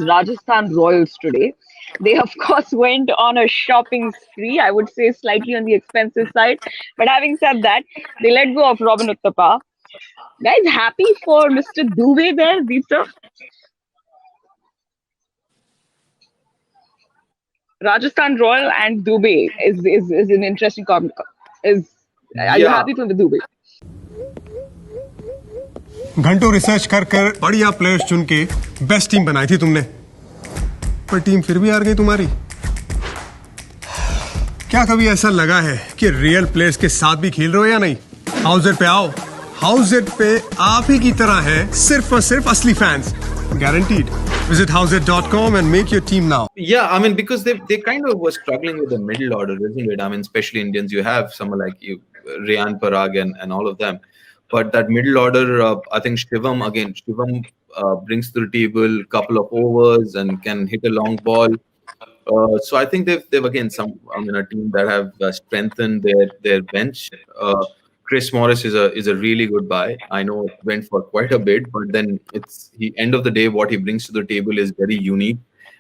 Rajasthan Royals today. They, of course, went on a shopping spree, I would say slightly on the expensive side. But having said that, they let go of Robin Uttapa. Guys, happy for Mr. Dubey there, Deepta? Rajasthan Royal and Dubey is an interesting is are you Yeah, happy for the Dubey? घंटों research कर कर बढ़िया players चुन के best team बनाई थी तुमने, पर टीम फिर भी हार गई तुम्हारी। क्या कभी ऐसा लगा है कि रियल प्लेयर्स के साथ भी खेल रहे हो या नहीं? हाउसर पे आओ, हाउसर पे आप ही की तरह है सिर्फ और सिर्फ असली fans, guaranteed. Visit houser.com and make your team now. yeah. I mean, because they kind of were struggling with the middle order, isn't it? I mean, especially Indians. You have someone like you, Riyan Parag, and all of them. But that middle order, I think Shivam again. Shivam brings to the table a couple of overs and can hit a long ball. So I think they've again some. I mean, a team that have strengthened their bench. Chris Morris is a really good buy. I know it went for quite a bit, but then it's he end of the day what he brings to the table is very unique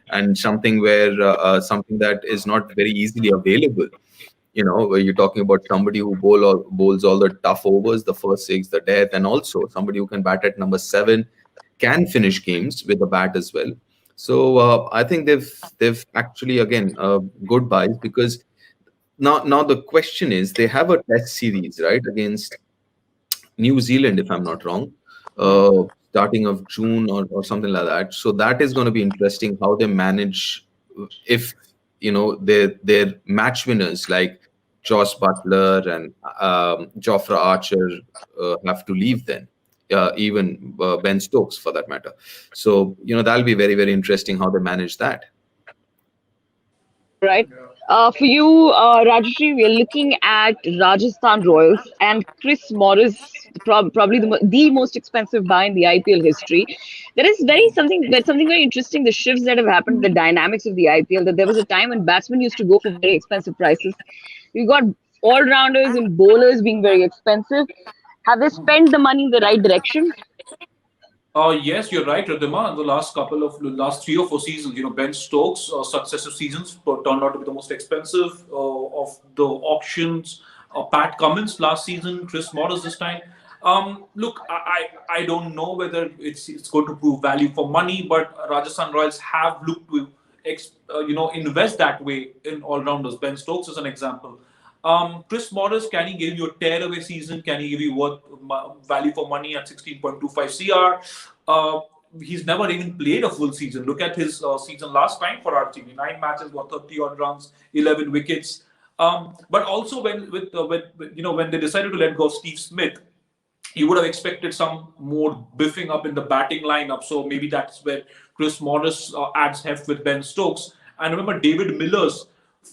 and something where something that is not very easily available. Where you're talking about somebody who bowls all the tough overs, the first six, the death, and also somebody who can bat at number 7, can finish games with a bat as well. So I think they've actually again good buys because now the question is they have a test series right against New Zealand, if I'm not wrong, starting of June or something like that. So that is going to be interesting how they manage if their match winners like Josh Butler and Jofra Archer have to leave then. Even Ben Stokes for that matter. So that'll be very, very interesting how they manage that. Right. For you, Rajashri, we are looking at Rajasthan Royals and Chris Morris, probably the most expensive buy in the IPL history. There is something very interesting. The shifts that have happened, the dynamics of the IPL. That there was a time when batsmen used to go for very expensive prices. We got all rounders and bowlers being very expensive. Have they spent the money in the right direction? Yes, you're right, Ridhima. The last 3 or 4 seasons, Ben Stokes, successive seasons, turned out to be the most expensive of the auctions. Pat Cummins last season, Chris Morris this time. Look, I don't know whether it's going to prove value for money, but Rajasthan Royals have looked to invest that way in all rounders. Ben Stokes is an example. Chris Morris, can he give you a tearaway season? Can he give you value for money at 16.25 CR? He's never even played a full season. Look at his season last time for our team. 9 matches, got 30 odd runs, 11 wickets. But also when they decided to let go of Steve Smith, you would have expected some more biffing up in the batting lineup. So maybe that's where Chris Morris adds heft with Ben Stokes. And remember, David Miller's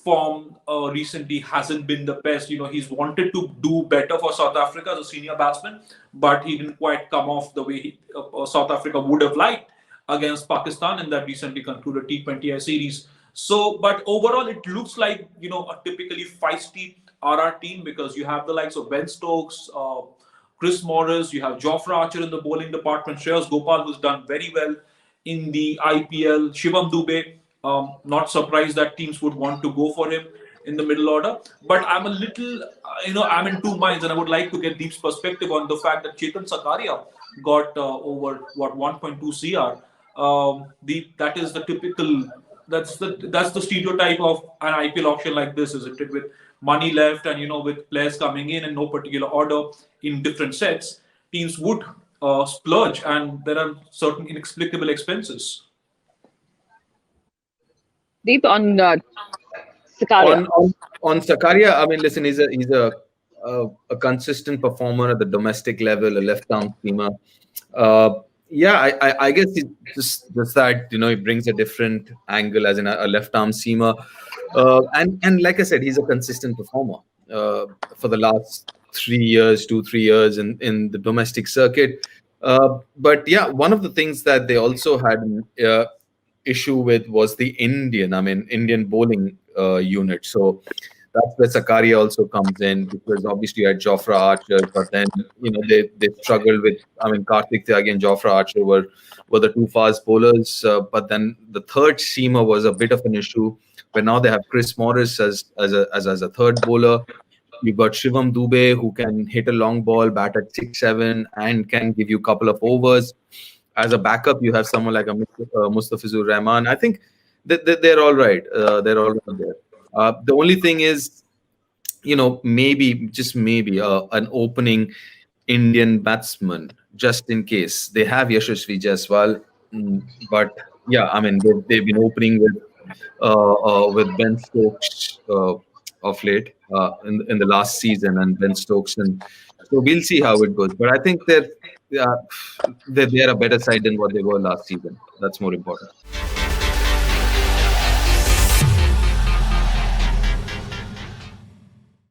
form recently hasn't been the best. He's wanted to do better for South Africa as a senior batsman, but he didn't quite come off the way South Africa would have liked against Pakistan in that recently concluded T20I series. So, but overall, it looks like a typically feisty RR team because you have the likes of Ben Stokes, Chris Morris, you have Jofra Archer in the bowling department, Shreyas Gopal, who's done very well in the IPL, Shivam Dube. Not surprised that teams would want to go for him in the middle order. But I'm a little, I'm in two minds, and I would like to get Deep's perspective on the fact that Chetan Sakaria got over 1.2 CR. That is the typical. That's the stereotype of an IPL auction like this, isn't it? With money left and with players coming in no particular order in different sets, teams would splurge, and there are certain inexplicable expenses. Deep on Sakaria. On Sakaria, I mean, listen, he's a consistent performer at the domestic level, a left-arm seamer. I guess it's just that he brings a different angle as in a left-arm seamer, and like I said, he's a consistent performer for the last 2-3 years in the domestic circuit. But yeah, one of the things that they also had issue with was the Indian bowling unit. So That's where Zakaria also comes in, because obviously you had Jofra Archer, but then they struggled with. I mean, Karthik Tyagi and Jofra Archer were the two fast bowlers, but then the third seamer was a bit of an issue. But now they have Chris Morris as a third bowler. You've got Shivam Dube, who can hit a long ball, bat at 6-7, and can give you a couple of overs. As a backup, you have someone like a Mustafizur Rahman. I think that they're all right. They're all right there. The only thing is, maybe, just maybe, an opening Indian batsman, just in case. They have Yashasvi Jaiswal, but yeah, I mean, they've been opening with Ben Stokes of late in the last season, and Ben Stokes, and so we'll see how it goes. But I think they're a better side than what they were last season. That's more important.